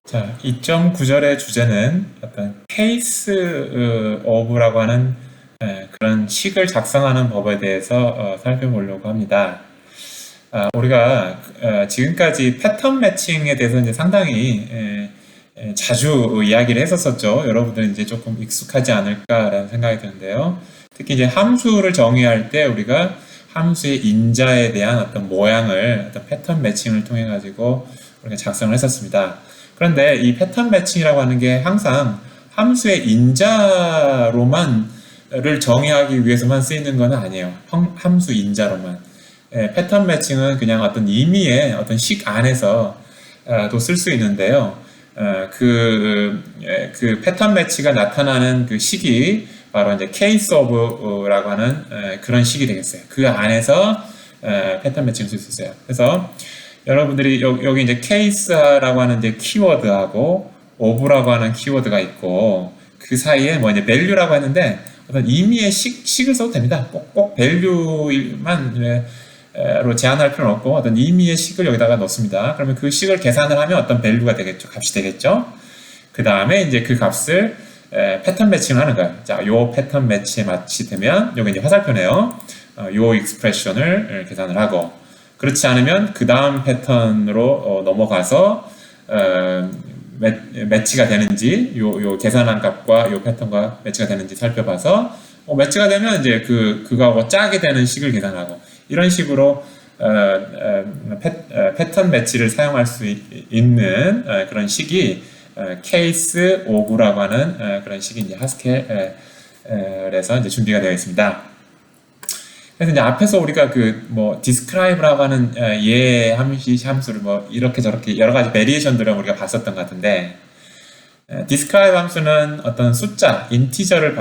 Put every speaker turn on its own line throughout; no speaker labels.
자, 2.9절의 주제는 어떤 케이스 오브라고 하는 그런 식을 작성하는 법에 대해서 살펴보려고 합니다. 우리가 지금까지 패턴 매칭에 대해서 이제 상당히 자주 이야기를 했었었죠. 여러분들은 이제 조금 익숙하지 않을까라는 생각이 드는데요. 특히 이제 함수를 정의할 때 우리가 함수의 인자에 대한 어떤 모양을 어떤 패턴 매칭을 통해 가지고 우리가 작성을 했었습니다. 그런데 이 패턴 매칭이라고 하는 게 항상 함수의 인자로만을 정의하기 위해서만 쓰이는 건 아니에요. 함수 인자로만. 패턴 매칭은 그냥 어떤 임의의 어떤 식 안에서 또 쓸 수 있는데요. 그 패턴 매치가 나타나는 그 식이 바로 이제 케이스 오브라고 하는 그런 식이 되겠어요. 그 안에서 패턴 매칭을 쓸 수 있어요. 그래서 여러분들이 여기 이제 케이스라고 하는 이제 키워드하고 오브라고 하는 키워드가 있고 그 사이에 뭐 이제 value라고 했는데 어떤 의미의 식을 써도 됩니다. 꼭 value만 로 제한할 필요는 없고 어떤 의미의 식을 여기다가 넣습니다. 그러면 그 식을 계산을 하면 어떤 value가 되겠죠. 값이 되겠죠. 그 다음에 이제 그 값을 패턴 매칭을 하는 거예요. 자, 요 패턴 매치에 마치되면 여기 이제 화살표네요. 요 익스프레션을 계산을 하고 그렇지 않으면 그 다음 패턴으로 넘어가서 매치가 되는지 요 계산한 값과 요 패턴과 매치가 되는지 살펴봐서 매치가 되면 이제 그거하고 짝이 되는 식을 계산하고 이런 식으로 패턴 매치를 사용할 수 있는 그런 식이 케이스 오브라고 하는 그런 식이 이제 하스켈에서 이제 준비가 되어 있습니다. 그래서 이제 앞에서 우리가 describe라고 하는 함수를 이렇게 저렇게 여러 가지 베리에이션들을 우리가 봤었던 것 같은데, describe 함수는 어떤 숫자, 인티저를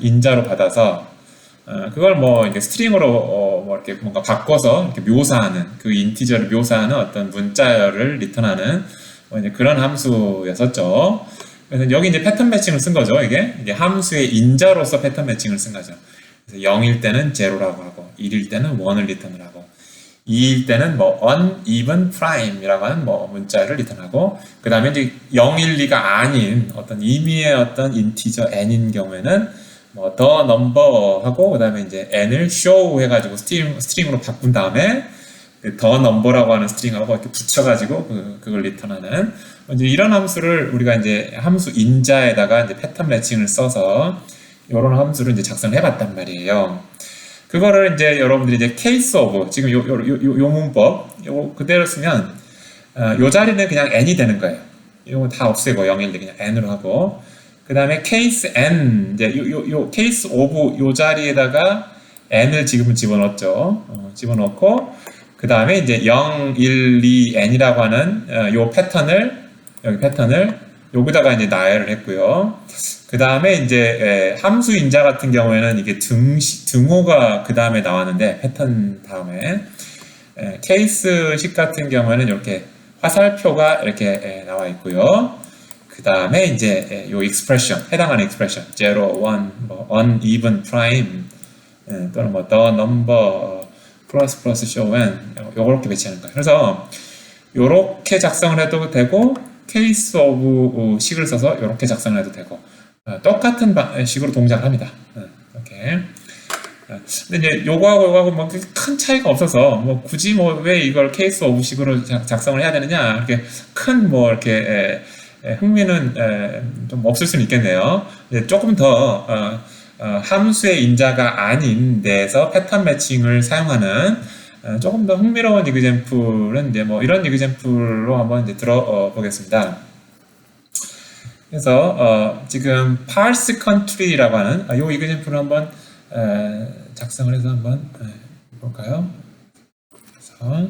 인자로 받아서 그걸 이렇게 스트링으로 이렇게 뭔가 바꿔서 이렇게 묘사하는 그 인티저를 묘사하는 어떤 문자열을 리턴하는 이제 그런 함수였었죠. 그래서 여기 이제 패턴 매칭을 쓴 거죠. 이게 함수의 인자로서 패턴 매칭을 쓴 거죠. 그래서 0일 때는 0라고 하고 1일 때는 1을 리턴을 하고 2일 때는 uneven prime이라고 하는 문자를 리턴하고 그 다음에 이제 0, 1, 2가 아닌 어떤 의미의 어떤 인티저 n인 경우에는 the number 하고 그 다음에 이제 n을 show 해가지고 스트링으로 바꾼 다음에 the number라고 하는 스트링하고 이렇게 붙여가지고 그걸 리턴하는 이제 이런 함수를 우리가 이제 함수 인자에다가 이제 패턴 매칭을 써서 이런 함수를 이제 작성을 해봤단 말이에요. 그거를 이제 여러분들이 이제 case of 지금 요 문법 요거 그대로 쓰면 요 자리는 그냥 n이 되는 거예요. 이거 다 없애고 0, 1, 2 그냥 n으로 하고 그 다음에 case n 이제 요 case of 요 자리에다가 n을 지금은 집어넣었죠. 집어넣고 그 다음에 이제 0, 1, 2, n이라고 하는 요 패턴을 여기다가 이제 나열을 했고요. 그 다음에 이제 함수 인자 같은 경우에는 이게 등호가 그 다음에 나왔는데 패턴 다음에 케이스식 같은 경우에는 이렇게 화살표가 이렇게 나와 있고요. 그 다음에 이제 요 익스프레션 해당하는 익스프레션 0, 1, uneven prime 또는 the number 플러스 show n 요렇게 배치하는 거예요. 그래서 요렇게 작성을 해도 되고 케이스 오브 식을 써서 요렇게 작성을 해도 되고 똑같은 식으로 동작을 합니다. 이렇게. 근데 이제 요거하고 큰 차이가 없어서 굳이 왜 이걸 케이스 오브 식으로 작성을 해야 되느냐 이렇게 큰 이렇게 흥미는 좀 없을 수는 있겠네요. 조금 더 함수의 인자가 아닌 데에서 패턴 매칭을 사용하는 조금 더 흥미로운 이그젬플은 이제 이런 이그젬플로 한번 이제 들어보겠습니다. 그래서 지금 parse country라고 하는 요 이그젬플을 한번 작성을 해서 한번 볼까요? 그래서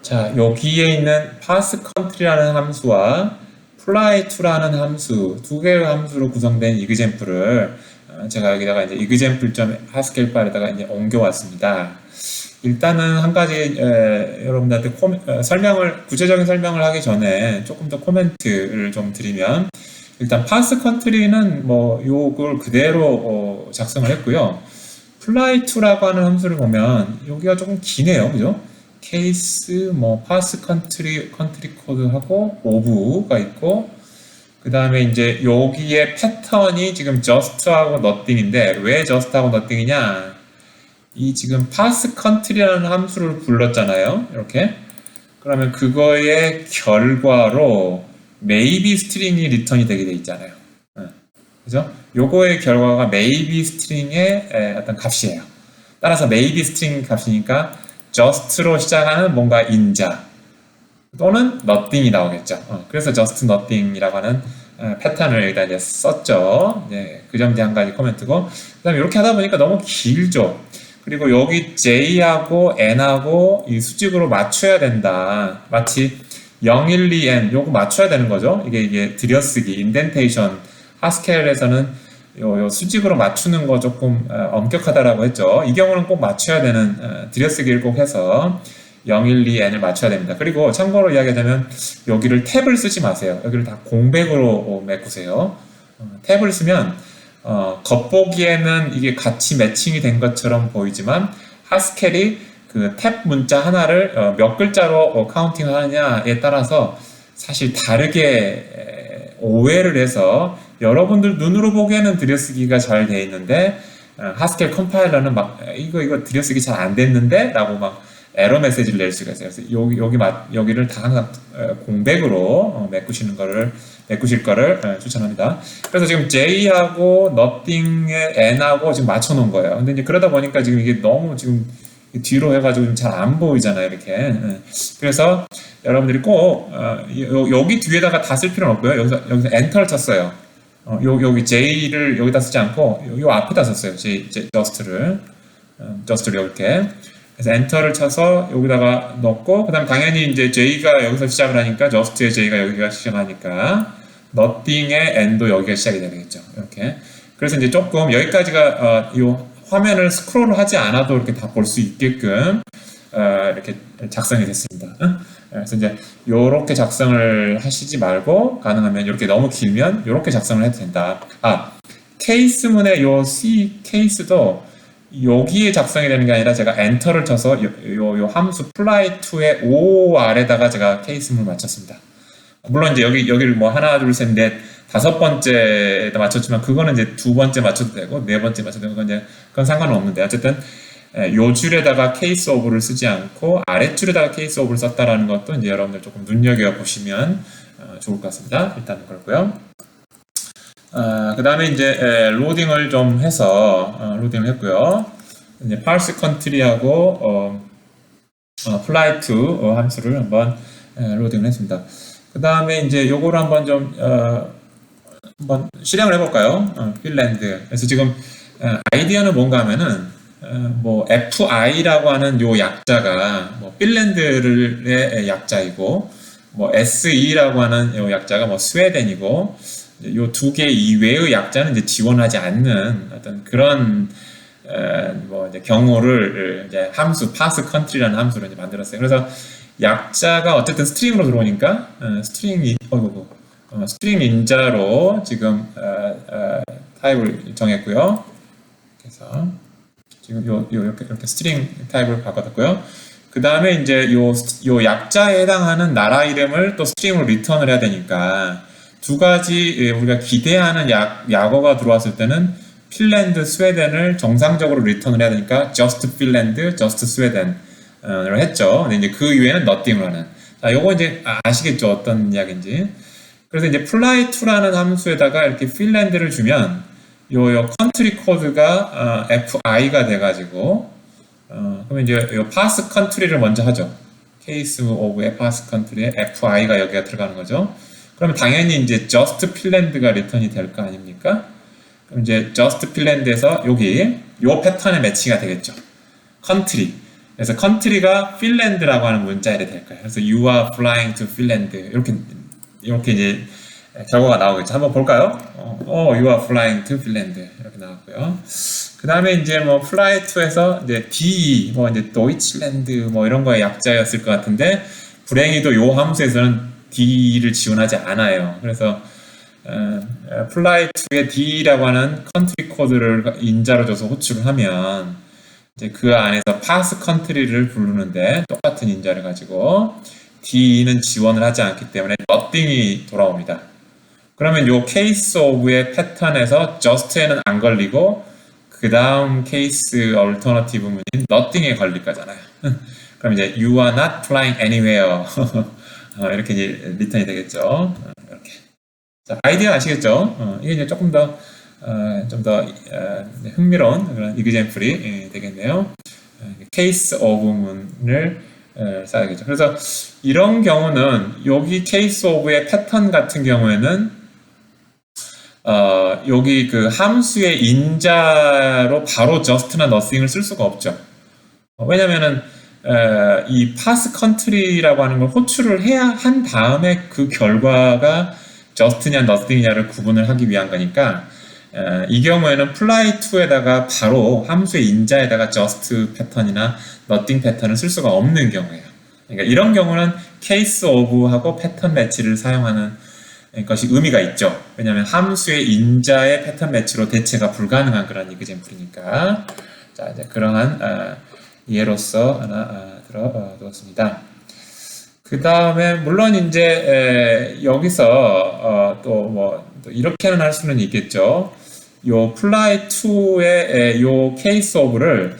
자, 여기에 있는 parse country라는 함수와 fly to라는 함수 두 개의 함수로 구성된 이그젬플을 제가 여기다가 이제 example.haskell 파일에다가 이제 옮겨왔습니다. 일단은 한 가지 여러분들한테 구체적인 설명을 하기 전에 조금 더 코멘트를 좀 드리면 일단 parse country는 요걸 그대로 작성을 했고요. fly to라고 하는 함수를 보면 여기가 조금 기네요, 그죠? 케이스 뭐 파스 컨트리 코드하고 오브가 있고 그 다음에 이제 여기에 패턴이 지금 just하고 nothing인데 왜 just하고 nothing이냐? 이 지금 pass country라는 함수를 불렀잖아요. 이렇게. 그러면 그거의 결과로 maybe string이 리턴이 되게 돼 있잖아요. 그죠? 요거의 결과가 maybe string의 어떤 값이에요. 따라서 maybe string 값이니까 just로 시작하는 뭔가 인자 또는 nothing이 나오겠죠. 그래서 just nothing이라고 하는 패턴을 여기다 이제 썼죠. 그 점에 한 가지 코멘트고, 그 다음에 이렇게 하다 보니까 너무 길죠. 그리고 여기 J하고 N하고 이 수직으로 맞춰야 된다. 마치 0, 1, 2, N 요거 맞춰야 되는 거죠. 이게 들여쓰기, 인덴테이션, 하스켈에서는 요 수직으로 맞추는 거 조금 엄격하다라고 했죠. 이 경우는 꼭 맞춰야 되는 들여쓰기를 꼭 해서 0, 1, 2, N을 맞춰야 됩니다. 그리고 참고로 이야기하자면 여기를 탭을 쓰지 마세요. 여기를 다 공백으로 메꾸세요. 탭을 쓰면 겉보기에는 이게 같이 매칭이 된 것처럼 보이지만 하스켈이 그 탭 문자 하나를 몇 글자로 카운팅 하느냐에 따라서 사실 다르게 오해를 해서 여러분들 눈으로 보기에는 들여쓰기가 잘 돼 있는데 하스켈 컴파일러는 막 이거 들여쓰기 잘 안 됐는데 라고 막 에러 메시지를 낼 수가 있어요. 그래서 여기를 다 항상 공백으로 메꾸실 거를 추천합니다. 그래서 지금 J하고 Nothing의 N하고 지금 맞춰놓은 거예요. 근데 이제 그러다 보니까 지금 이게 너무 지금 뒤로 해가지고 잘 안 보이잖아요, 이렇게. 그래서 여러분들이 꼭 여기 뒤에다가 다 쓸 필요는 없고요. 여기서 엔터를 쳤어요. 여기 J를 여기다 쓰지 않고 요 앞에다 썼어요. just를 이렇게. 그래서 엔터를 쳐서 여기다가 넣고, 그 다음 당연히 이제 J가 여기서 시작을 하니까, just의 J가 여기가 시작하니까, nothing의 N도 여기가 시작이 되겠죠. 이렇게. 그래서 이제 조금 여기까지가, 이 화면을 스크롤 하지 않아도 이렇게 다 볼 수 있게끔, 이렇게 작성이 됐습니다. 그래서 이제 요렇게 작성을 하시지 말고, 가능하면 이렇게 너무 길면 요렇게 작성을 해도 된다. 케이스문의 요 C 케이스도 여기에 작성이 되는 게 아니라 제가 엔터를 쳐서 요 함수 fly to의 O 아래다가 제가 케이스문을 맞췄습니다. 물론 이제 여기를 뭐 하나, 둘, 셋, 넷, 다섯 번째에다 맞췄지만 그거는 이제 두 번째 맞춰도 되고 네 번째 맞춰도 되고 그건 상관은 없는데 어쨌든 요 줄에다가 케이스 오브를 쓰지 않고 아랫줄에다가 케이스 오브를 썼다라는 것도 이제 여러분들 조금 눈여겨보시면 좋을 것 같습니다. 일단 그렇고요. 그 다음에 이제 로딩을 좀 해서 로딩을 했고요. 이제 parse country하고 fly to 함수를 한번 로딩을 했습니다. 그 다음에 이제 요거를 한번 좀 한번 실행을 해볼까요? 핀란드. 그래서 지금 아이디어는 뭔가 하면은 뭐 FI라고 하는 요 약자가 뭐 핀란드의 약자이고 뭐 SE라고 하는 요 약자가 뭐 스웨덴이고 요 두 개 이외의 약자는 이제 지원하지 않는 어떤 그런 뭐 이제 경우를 이제 함수 pass country라는 함수로 이제 만들었어요. 그래서 약자가 어쨌든 스트링으로 들어오니까 스트링 인자로 지금 타입을 정했고요. 그래서 지금 이렇게 스트링 타입을 바꿔뒀고요. 그 다음에 이제 요 약자에 해당하는 나라 이름을 또 스트링으로 리턴을 해야 되니까 두 가지 우리가 기대하는 약어가 들어왔을 때는 핀란드, 스웨덴을 정상적으로 리턴을 해야 되니까 just 핀란드, just 스웨덴을 했죠. 근데 이제 그 이외에는 nothing을 하는. 자, 요거 이제 아시겠죠? 어떤 이야기인지. 그래서 이제 fly to라는 함수에다가 이렇게 핀란드를 주면 요 country 코드가 FI가 돼가지고 그러면 이제 요 pass country를 먼저 하죠. case of의 pass country에 FI가 여기가 들어가는 거죠. 그러면 당연히 이제 just 핀란드가 리턴이 될 거 아닙니까? 그럼 이제 just 핀란드에서 여기 요 패턴에 매치가 되겠죠. country. 그래서 country가 핀란드라고 하는 문자열이 될 거예요. 그래서 you are flying to Finland 이렇게 이제 결과가 나오겠죠. 한번 볼까요? you are flying to Finland 이렇게 나왔고요. 그 다음에 이제 뭐 fly to에서 이제 D 뭐 이제 Deutschland 뭐 이런 거의 약자였을 것 같은데 불행히도 요 함수에서는 D를 지원하지 않아요. 그래서 fly to의 D라고 하는 country 코드를 인자로 줘서 호출을 하면 이제 그 안에서 pass country를 부르는데 똑같은 인자를 가지고 D는 지원을 하지 않기 때문에 nothing이 돌아옵니다. 그러면 요 case of의 패턴에서 just에는 안 걸리고 그 다음 case alternative 문인 nothing에 걸릴 거잖아요. 그럼 이제 you are not flying anywhere 이렇게 이제 리턴이 되겠죠. 이렇게. 자, 아이디어 아시겠죠? 이게 이제 조금 더 좀 더 흥미로운 그런 이그젬플이 되겠네요. case of문을 써야겠죠. 그래서 이런 경우는 여기 case of의 패턴 같은 경우에는 여기 그 함수의 인자로 바로 just나 nothing을 쓸 수가 없죠. 왜냐면은 이 pass country라고 하는 걸 호출을 해야 한 다음에 그 결과가 just냐 nothing냐를 구분을 하기 위한 거니까 이 경우에는 fly to에다가 바로 함수의 인자에다가 just 패턴이나 nothing 패턴을 쓸 수가 없는 경우예요. 그러니까 이런 경우는 case of하고 패턴 매치를 사용하는 것이 의미가 있죠. 왜냐하면 함수의 인자의 패턴 매치로 대체가 불가능한 그런 이그젬플이니까. 자, 이제 그러한 예로서 하나 들어두었습니다. 그 다음에 물론 이제 여기서 또 이렇게는 할 수는 있겠죠. 요 fly to의 요 case of를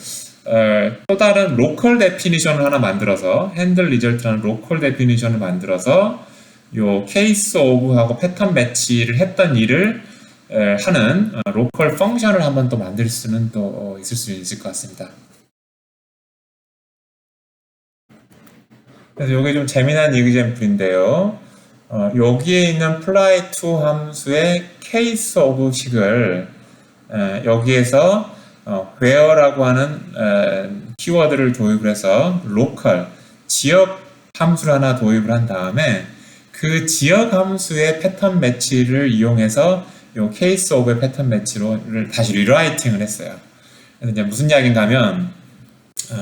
또 다른 local definition을 하나 만들어서 handle result라는 local definition을 만들어서 요 case of하고 패턴 매치를 했던 일을 하는 local function을 한번 또 만들 수는 또 있을 수 있을 것 같습니다. 그래서 이게 좀 재미난 이그젬플인데요. 여기에 있는 fly to 함수의 case of 식을 여기에서 where라고 하는 키워드를 도입을 해서 local, 지역 함수를 하나 도입을 한 다음에 그 지역 함수의 패턴 매치를 이용해서 요 case of의 패턴 매치를 다시 리라이팅을 했어요. 그래서 이제 무슨 이야기인가 하면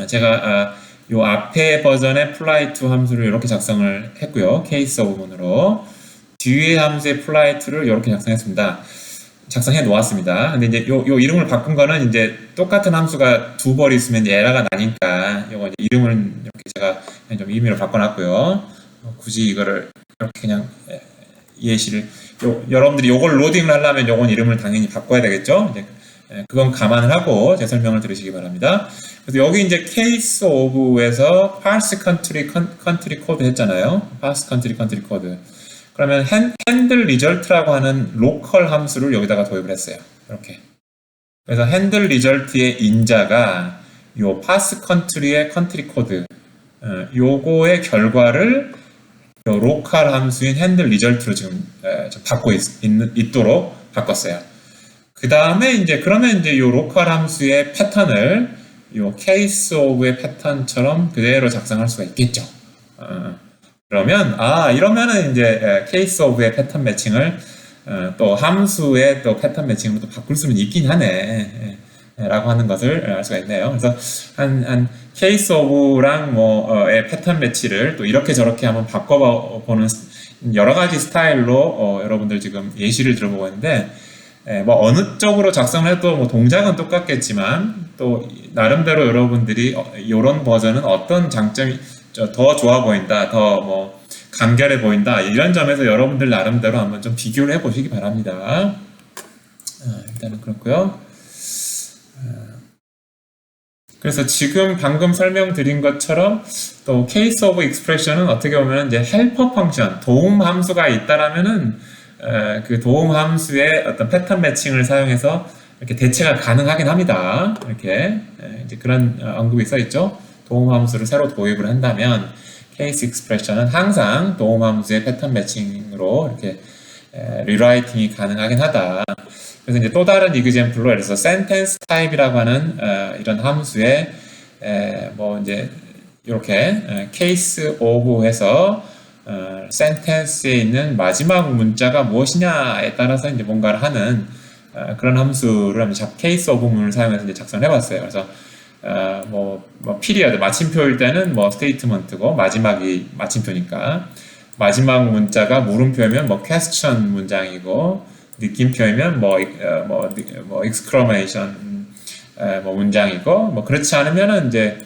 제가 요 앞에 버전의 fly to 함수를 이렇게 작성을 했고요. case of문으로 뒤에 함수의 fly to를 이렇게 작성했습니다. 작성해 놓았습니다. 근데 이제 요 이름을 바꾼 거는 이제 똑같은 함수가 두 벌 있으면 이제 에러가 나니까 요거 이제 이름을 이렇게 제가 좀 의미로 바꿔놨고요. 굳이 이거를 이렇게 그냥 예시를 여러분들이 요걸 로딩을 하려면 요건 이름을 당연히 바꿔야 되겠죠. 이제 그건 감안을 하고 제 설명을 들으시기 바랍니다. 그래서 여기 이제 case of에서 parse country code 했잖아요. parse country code. 그러면 handle result라고 하는 local 함수를 여기다가 도입을 했어요. 이렇게. 그래서 handle result의 인자가 요 parse country의 country code 요거의 결과를 요 local 함수인 handle result로 지금 받고 있도록 바꿨어요. 그 다음에 이제 그러면 이제 요 local 함수의 패턴을 요 case of의 패턴처럼 그대로 작성할 수가 있겠죠. 그러면 이러면은 이제 case of의 패턴 매칭을 또 함수의 또 패턴 매칭으로 또 바꿀 수는 있긴 하네 라고 하는 것을 알 수가 있네요. 그래서 한 case of랑 의 패턴 매치를 또 이렇게 저렇게 한번 바꿔보는 여러 가지 스타일로 여러분들 지금 예시를 들어보고 있는데 뭐 어느 쪽으로 작성을 해도 뭐 동작은 똑같겠지만 또 나름대로 여러분들이 이런 버전은 어떤 장점이 더 좋아 보인다, 더 뭐 간결해 보인다 이런 점에서 여러분들 나름대로 한번 좀 비교를 해보시기 바랍니다. 일단은 그렇고요. 그래서 지금 방금 설명드린 것처럼 또 case of expression은 어떻게 보면 이제 helper 펑션, 도움 함수가 있다라면은 그 도움 함수의 어떤 패턴 매칭을 사용해서 이렇게 대체가 가능하긴 합니다. 이렇게 이제 그런 언급이 써 있죠. 도움 함수를 새로 도입을 한다면 case expression은 항상 도움 함수의 패턴 매칭으로 이렇게 리라이팅이 가능하긴 하다. 그래서 이제 또 다른 이그젬플로 예를 들어서 sentence type이라고 하는 이런 함수에 뭐 이제 이렇게 case of 해서 sentence에 있는 마지막 문자가 무엇이냐에 따라서 이제 뭔가를 하는 그런 함수를 case of 문을 사용해서 이제 작성을 해봤어요. 그래서 뭐 period 마침표일 때는 뭐 statement고 마지막이 마침표니까 마지막 문자가 물음표면 뭐 question 문장이고 느낌표이면 뭐 exclamation 뭐 문장이고, 뭐 그렇지 않으면은 이제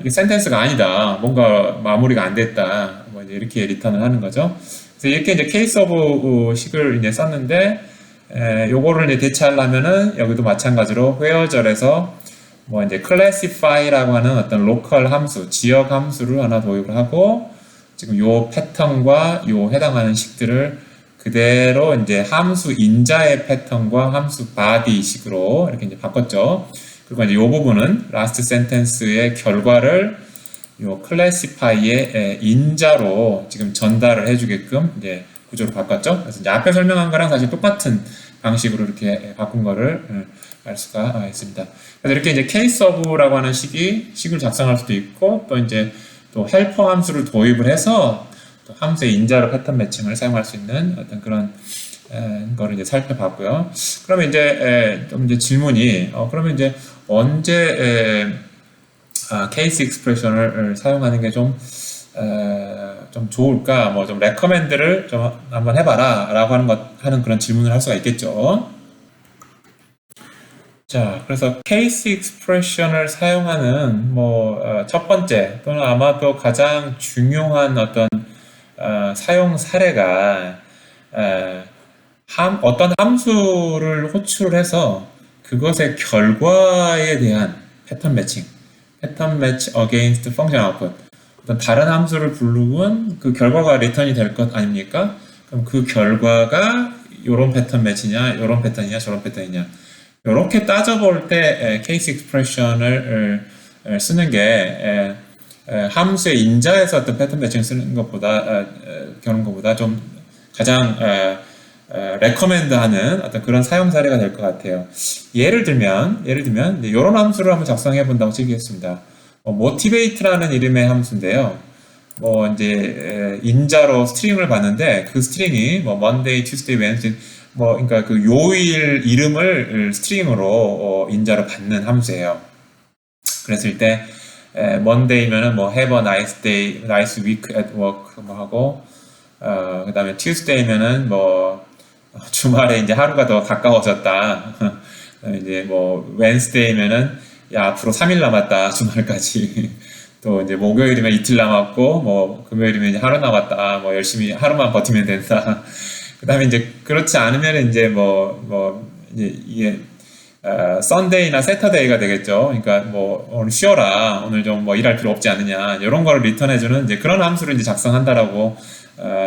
이게 센텐스가 아니다, 뭔가 마무리가 안 됐다, 뭐 이제 이렇게 리턴을 하는 거죠. 그래서 이렇게 이제 케이스 오브 식을 이제 썼는데, 요거를 이제 대체하려면은 여기도 마찬가지로 where절에서 뭐 이제 classify라고 하는 어떤 로컬 함수, 지역 함수를 하나 도입을 하고, 지금 요 패턴과 요 해당하는 식들을 그대로 이제 함수 인자의 패턴과 함수 body 식으로 이렇게 이제 바꿨죠. 그리고 이제 요 부분은 last sentence의 결과를 요 classify의 인자로 지금 전달을 해주게끔 이제 구조로 바꿨죠. 그래서 이제 앞에 설명한 거랑 사실 똑같은 방식으로 이렇게 바꾼 거를 알 수가 있습니다. 그래서 이렇게 이제 case of라고 하는 식을 작성할 수도 있고, 또 이제 또 헬퍼 함수를 도입을 해서 또 함수의 인자로 패턴 매칭을 사용할 수 있는 어떤 그런 거를 이제 살펴봤고요. 그러면 이제 좀 이제 질문이 그러면 이제 언제 케이스 익스프레션을 사용하는 게 좀 좋을까, 뭐 좀 레커멘드를 좀 한번 해봐라 라고 하는 그런 질문을 할 수가 있겠죠. 자, 그래서 케이스 익스프레션을 사용하는 뭐 첫 번째 또는 아마도 가장 중요한 어떤 사용 사례가 어떤 함수를 호출을 해서 그것의 결과에 대한 패턴 매칭, 패턴 매치 against function output, 어떤 다른 함수를 부르면 그 결과가 리턴이 될 것 아닙니까? 그럼 그 결과가 요런 패턴 매치냐, 요런 패턴이냐, 저런 패턴이냐, 이렇게 따져볼 때 케이스 익스프레션을 쓰는 게 함수의 인자에서 어떤 패턴 매칭 쓰는 것보다 겨눈 것보다 좀 가장 레커멘드하는 어떤 그런 사용 사례가 될 것 같아요. 예를 들면 이런 함수를 한번 작성해 본다고 치겠습니다. motivate라는 이름의 함수인데요. 뭐 이제 인자로 스트링을 봤는데 그 스트링이 뭐 Monday, Tuesday, Wednesday 뭐 그러니까 그 요일 이름을 스트링으로 인자로 받는 함수예요. 그랬을 때 Monday면은 뭐 have a nice day, nice week at work 뭐 하고 그다음에 Tuesday면은 뭐 주말에 이제 하루가 더 가까워졌다. 이제 뭐 Wednesday면은 야 앞으로 3일 남았다 주말까지. 또 이제 목요일이면 이틀 남았고 뭐 금요일이면 이제 하루 남았다. 뭐 열심히 하루만 버티면 된다. 그다음에 이제 그렇지 않으면 이제 이제 이게 썬데이나 세터데이가 되겠죠. 그러니까 뭐 오늘 쉬어라, 오늘 좀 뭐 일할 필요 없지 않느냐, 이런 거를 리턴해주는 이제 그런 함수를 이제 작성한다라고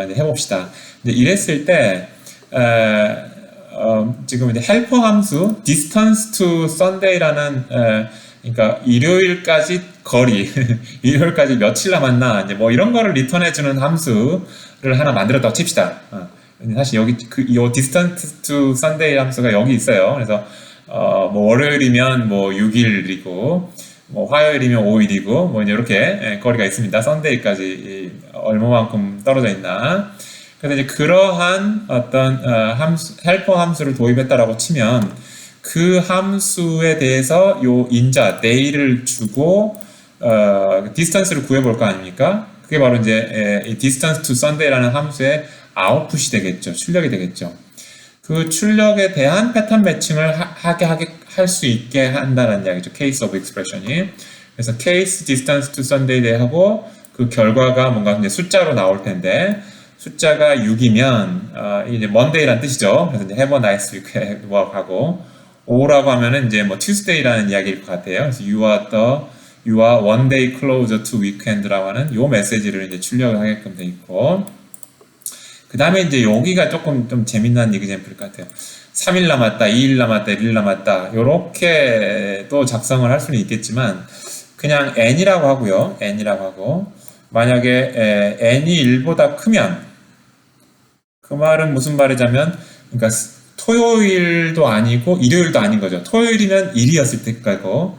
이제 해봅시다. 이제 이랬을 때 지금 이제 헬퍼 함수 distance to Sunday라는 그러니까 일요일까지 거리, 일요일까지 며칠 남았나, 이제 뭐 이런 거를 리턴해주는 함수를 하나 만들었다고 칩시다. 사실 여기 요 distance to Sunday 함수가 여기 있어요. 그래서 뭐 월요일이면 뭐 6일이고 뭐 화요일이면 5일이고 뭐 이렇게 거리가 있습니다. 썬데이까지 얼마만큼 떨어져 있나. 그래서 이제 그러한 어떤 헬퍼 함수를 도입했다라고 치면 그 함수에 대해서 요 인자 day를 주고 distance를 구해볼 거 아닙니까? 그게 바로 이제 distance to Sunday라는 함수의 아웃풋이 되겠죠. 출력이 되겠죠. 그 출력에 대한 패턴 매칭을 할 수 있게 한다는 이야기죠. case of expression이. 그래서 case distance to Sunday 하고 그 결과가 뭔가 이제 숫자로 나올 텐데 숫자가 6이면 이제 Monday란 뜻이죠. 그래서 이제 have a nice week at work 하고 5라고 하면은 이제 뭐 Tuesday라는 이야기일 것 같아요. 그래서 you are one day closer to weekend라고 하는 요 메시지를 이제 출력을 하게끔 돼 있고, 그 다음에 이제 여기가 조금 좀 재미난 이그젬플일 것 같아요. 3일 남았다, 2일 남았다, 1일 남았다, 요렇게 또 작성을 할 수는 있겠지만 그냥 n이라고 하고요. n이라고 하고, 만약에 n이 1보다 크면 그 말은 무슨 말이냐면, 그러니까 토요일도 아니고 일요일도 아닌 거죠. 토요일이면 1이었을 거고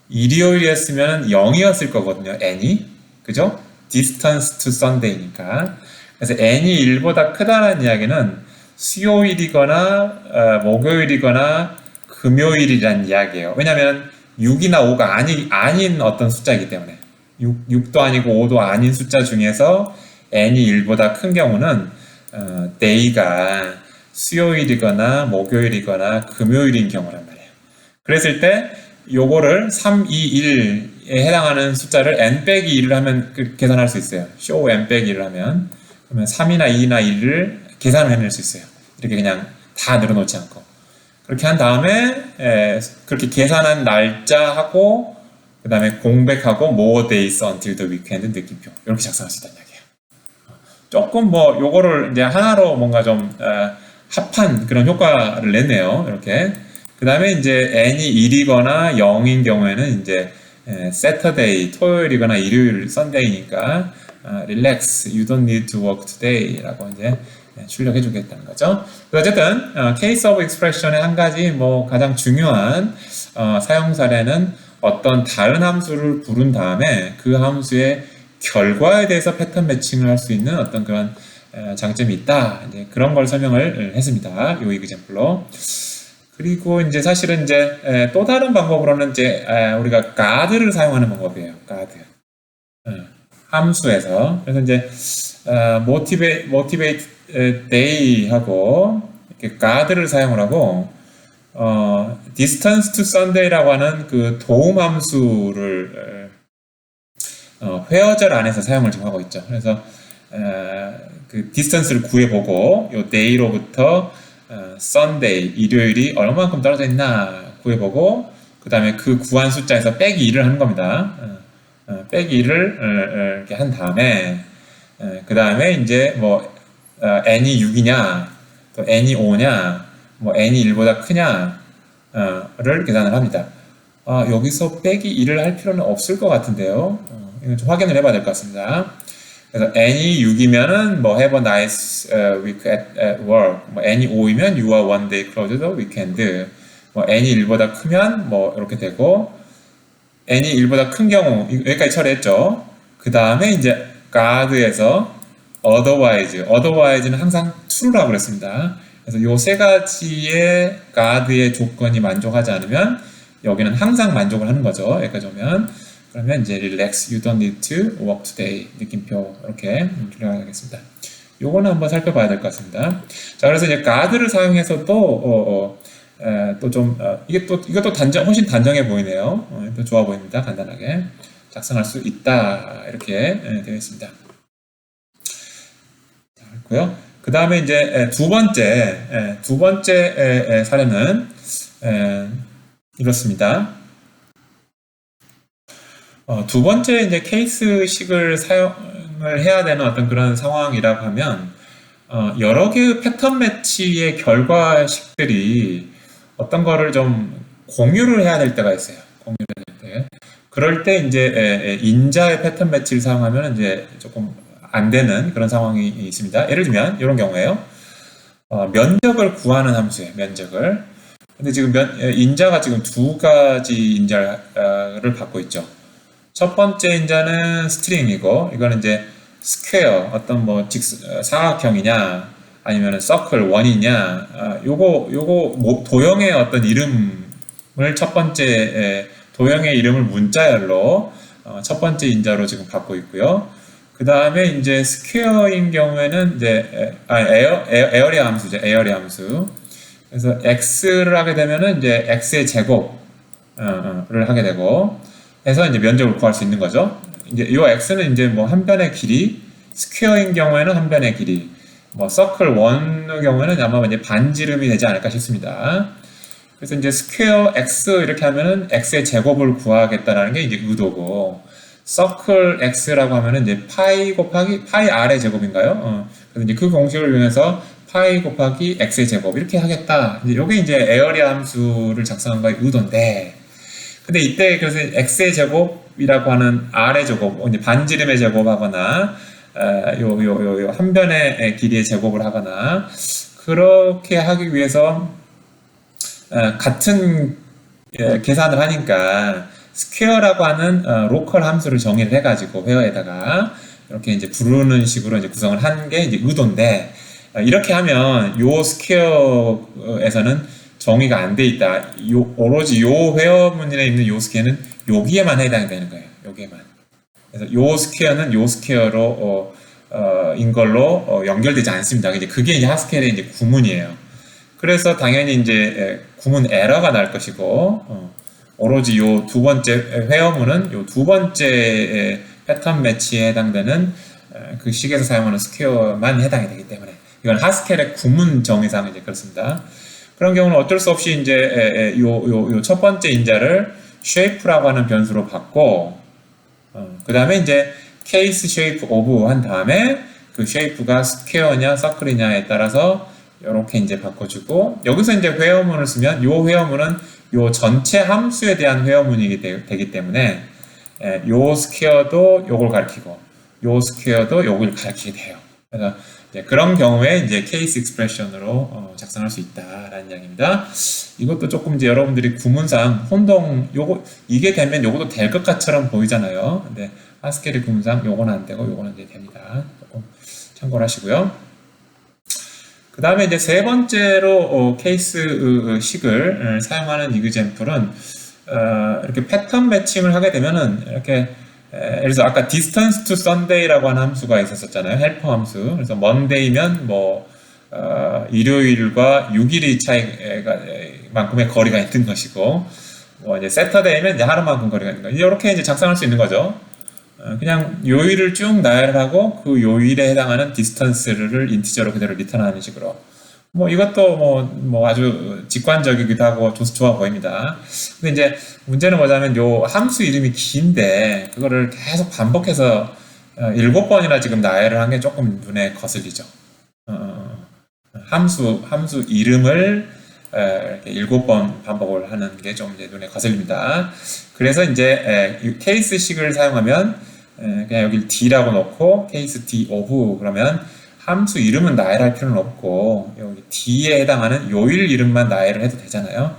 일요일이었으면 0이었을 거거든요. n이. 그죠? distance to Sunday니까. 그래서 n이 1보다 크다는 이야기는 수요일이거나 목요일이거나 금요일이라는 이야기예요. 왜냐하면 6이나 5가 아닌 어떤 숫자이기 때문에 6도 아니고 5도 아닌 숫자 중에서 n이 1보다 큰 경우는 day가 수요일이거나 목요일이거나 금요일인 경우란 말이에요. 그랬을 때 요거를 3, 2, 1에 해당하는 숫자를 n 빼기 1을 하면 계산할 수 있어요. show n 빼기 1을 하면 그러면 3이나 2나 1을 계산을 해낼 수 있어요. 이렇게 그냥 다 늘어놓지 않고 그렇게 한 다음에 그렇게 계산한 날짜하고 그 다음에 공백하고 more days until the weekend 느낌표 이렇게 작성할 수 있다는 이야기예요. 조금 뭐 요거를 이제 하나로 뭔가 좀 합한 그런 효과를 냈네요. 이렇게 그 다음에 이제 n이 1이거나 0인 경우에는 이제 Saturday 토요일이거나 일요일 Sunday니까 relax, you don't need to work today 라고 이제 출력해 주겠다는 거죠. 어쨌든 case of expression의 한 가지 뭐 가장 중요한 사용 사례는 어떤 다른 함수를 부른 다음에 그 함수의 결과에 대해서 패턴 매칭을 할 수 있는 어떤 그런 장점이 있다. 이제 그런 걸 설명을 했습니다. 이 example로. 그리고 이제 사실은 이제 또 다른 방법으로는 이제 우리가 guard를 사용하는 방법이에요. guard. 함수에서. 그래서 이제 motivate day 하고 이렇게 guard를 사용을 하고 distance to Sunday라고 하는 그 도움 함수를 회어절 안에서 사용을 좀 하고 있죠. 그래서 그 distance를 구해보고 요 day로부터 Sunday 일요일이 얼마만큼 떨어져 있나 구해보고 그 다음에 그 구한 숫자에서 빼기 1을 하는 겁니다. 빼기 1을 이렇게 한 다음에 그 다음에 이제 뭐 n이 6이냐 또 n이 5냐 뭐 n이 1보다 크냐를 계산을 합니다. 여기서 빼기 1을 할 필요는 없을 것 같은데요. 이건 좀 확인을 해봐야 될 것 같습니다. 그래서 n이 6이면은 뭐 have a nice week at work. 뭐 n이 5이면 you are one day closed the weekend. 뭐 n이 1보다 크면 뭐 이렇게 되고 n이 1보다 큰 경우 여기까지 처리했죠. 그 다음에 이제 guard에서 otherwise는 항상 true라고 그랬습니다. 그래서 요 세 가지의 guard의 조건이 만족하지 않으면 여기는 항상 만족을 하는 거죠. 여기까지 오면 그러면 이제 relax, you don't need to work today 느낌표 이렇게 출력하겠습니다. 요거는 한번 살펴봐야 될 것 같습니다. 자, 그래서 이제 guard를 사용해서 또 좀 이것도 훨씬 단정해 보이네요. 또 좋아 보입니다. 간단하게 작성할 수 있다 이렇게 되어 있습니다. 자, 그렇고요. 그 다음에 이제 두 번째 사례는 이렇습니다. 두 번째 이제 케이스식을 사용을 해야 되는 어떤 그런 상황이라고 하면 여러 개의 패턴 매치의 결과식들이 어떤 거를 좀 공유를 해야 될 때가 있어요. 공유를 해야 될 때. 그럴 때 이제 인자의 패턴 매치를 사용하면 이제 조금 안 되는 그런 상황이 있습니다. 예를 들면 이런 경우에요. 면적을 구하는 함수예요. 면적을. 근데 지금 인자가 지금 두 가지 인자를 받고 있죠. 첫 번째 인자는 스트링이고 이거는 이제 스퀘어 어떤 뭐 사각형이냐 아니면 서클 원이냐 요거 도형의 어떤 이름을 첫 번째 도형의 이름을 문자열로 첫 번째 인자로 지금 받고 있고요. 그 다음에 이제 스퀘어인 경우에는 이제 에어리아 함수죠. 에어리아 함수. 그래서 x를 하게 되면은 이제 x의 제곱을 하게 되고 해서 이제 면적을 구할 수 있는 거죠. 이제 이 x는 이제 뭐 한 변의 길이, 스퀘어인 경우에는 한 변의 길이, 뭐 서클 원의 경우에는 아마 이제 반지름이 되지 않을까 싶습니다. 그래서 이제 스퀘어 x 이렇게 하면은 x의 제곱을 구하겠다라는 게 이제 의도고, 서클 x라고 하면은 이제 파이 곱하기 파이 r의 제곱인가요? 그래서 이제 그 공식을 이용해서 파이 곱하기 x의 제곱 이렇게 하겠다. 이제 요게 이제 에어리아 함수를 작성한 거의 의도인데, 근데 이때 그래서 x의 제곱이라고 하는 r의 제곱, 이제 반지름의 제곱하거나 요 한 변의 길이의 제곱을 하거나 그렇게 하기 위해서 같은 계산을 하니까 스퀘어라고 하는 로컬 함수를 정의를 해가지고 회어에다가 이렇게 이제 부르는 식으로 이제 구성을 한 게 이제 의도인데, 이렇게 하면 요 스퀘어에서는 정의가 안 돼 있다. 오로지 요 회어문에 있는 요 스퀘어는 여기에만 해당이 되는 거예요. 여기에만. 그래서 요 스퀘어는 요 스퀘어로 인 걸로 연결되지 않습니다. 이제 그게 이제 하스켈의 이제 구문이에요. 그래서 당연히 이제 구문 에러가 날 것이고, 오로지 요 두 번째 회어문은 요 두 번째 패턴 매치에 해당되는 그 식에서 사용하는 스퀘어만 해당이 되기 때문에 이건 하스켈의 구문 정의상 이제 그렇습니다. 그런 경우는 어쩔 수 없이 이제 요 첫 번째 인자를 shape라고 하는 변수로 받고 그 다음에 이제 case shape of 한 다음에 그 shape가 square냐 circle이냐에 따라서 이렇게 이제 바꿔주고 여기서 이제 회어문을 쓰면 요 회어문은 요 전체 함수에 대한 회어문이기 되기 때문에 요 스퀘어도 요걸 가리키고 요 스퀘어도 요걸 가리키게 돼요. 그래서 그런 경우에 이제 케이스 익스프레션으로 작성할 수 있다라는 이야기입니다. 이것도 조금 이제 여러분들이 구문상 혼동 요거 이게 되면 요것도 될 것 같처럼 보이잖아요. 근데 하스켈의 구문상 요거는 안 되고 요거는 이제 됩니다. 조금 참고를 하시고요. 그 다음에 이제 세 번째로 케이스 식을 사용하는 이그젬플은 이렇게 패턴 매칭을 하게 되면은 이렇게 예를 들어서 아까 distance to Sunday라고 하는 함수가 있었잖아요. 헬퍼 함수. 그래서 Monday면 뭐 일요일과 6일의 차이가 만큼의 거리가 있는 것이고 뭐 이제 Saturday면 이제 하루만큼 거리가 있는 거. 이렇게 이제 작성할 수 있는 거죠. 그냥 요일을 쭉 나열하고 그 요일에 해당하는 디스턴스를 인티저로 그대로 리턴하는 식으로 뭐 이것도 뭐 아주 직관적이기도 하고 좋아 보입니다. 근데 이제 문제는 뭐냐면 요 함수 이름이 긴데 그거를 계속 반복해서 7번이나 지금 나열을 한 게 조금 눈에 거슬리죠. 함수 이름을 이렇게 7번 반복을 하는 게 좀 이제 눈에 거슬립니다. 그래서 이제 케이스식을 사용하면 그냥 여기 D라고 넣고 케이스 D of 그러면 함수 이름은 나열할 필요는 없고 여기 D에 해당하는 요일 이름만 나열을 해도 되잖아요.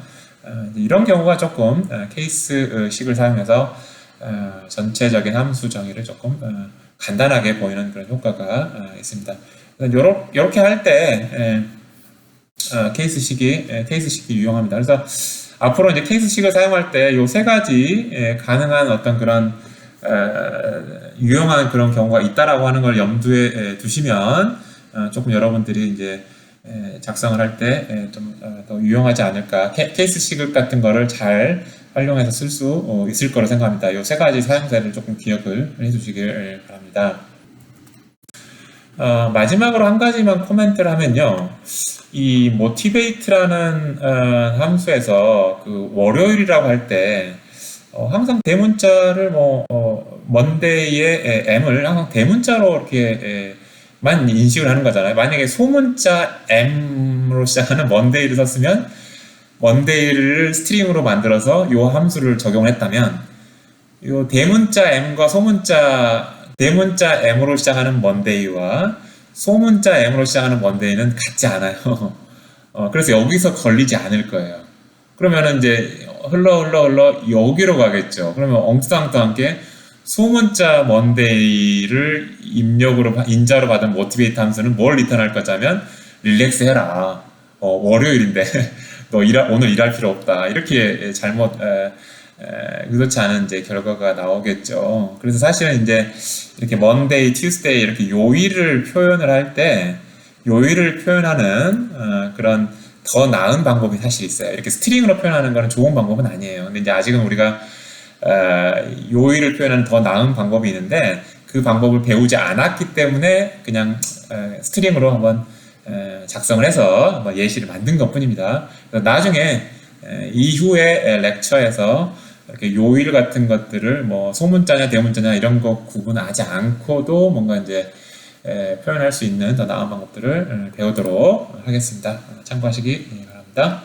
이런 경우가 조금 케이스식을 사용해서 전체적인 함수 정의를 조금 간단하게 보이는 그런 효과가 있습니다. 이렇게 할 때 케이스식이 유용합니다. 그래서 앞으로 이제 케이스식을 사용할 때 이 세 가지 가능한 어떤 그런 유용한 그런 경우가 있다라고 하는 걸 염두에 두시면 조금 여러분들이 이제 작성을 할 때 좀 더 유용하지 않을까. 케이스식 같은 거를 잘 활용해서 쓸 수 있을 거로 생각합니다. 이 세 가지 사용사를 조금 기억을 해주시길 바랍니다. 마지막으로 한 가지만 코멘트를 하면요. 이 motivate라는 함수에서 그 월요일이라고 할 때 항상 대문자를 monday의 m을 항상 대문자로 이렇게 만 인식을 하는 거잖아요. 만약에 소문자 m으로 시작하는 monday를 썼으면 monday를 스트링으로 만들어서 이 함수를 적용을 했다면 이 대문자 m과 대문자 m으로 시작하는 monday와 소문자 m으로 시작하는 monday는 같지 않아요. 그래서 여기서 걸리지 않을 거예요. 그러면은 이제 흘러 여기로 가겠죠. 그러면 엉뚱하게 소문자 monday를 인자로 받은 motivate 함수는 뭘 리턴할 거냐면 릴렉스 해라. 월요일인데 너 오늘 일할 필요 없다. 이렇게 잘못 의도치 않은 이제 결과가 나오겠죠. 그래서 사실은 이제 이렇게 Monday, Tuesday 이렇게 요일을 표현을 할 때 요일을 표현하는 그런 더 나은 방법이 사실 있어요. 이렇게 스트링으로 표현하는 거는 좋은 방법은 아니에요. 근데 이제 아직은 우리가 요일을 표현하는 더 나은 방법이 있는데 그 방법을 배우지 않았기 때문에 그냥 스트링으로 한번 작성을 해서 한번 예시를 만든 것 뿐입니다. 나중에 이후에 렉처에서 이렇게 요일 같은 것들을 뭐 소문자냐 대문자냐 이런 거 구분하지 않고도 뭔가 이제 표현할 수 있는 더 나은 방법들을 배우도록 하겠습니다. 참고하시기 바랍니다.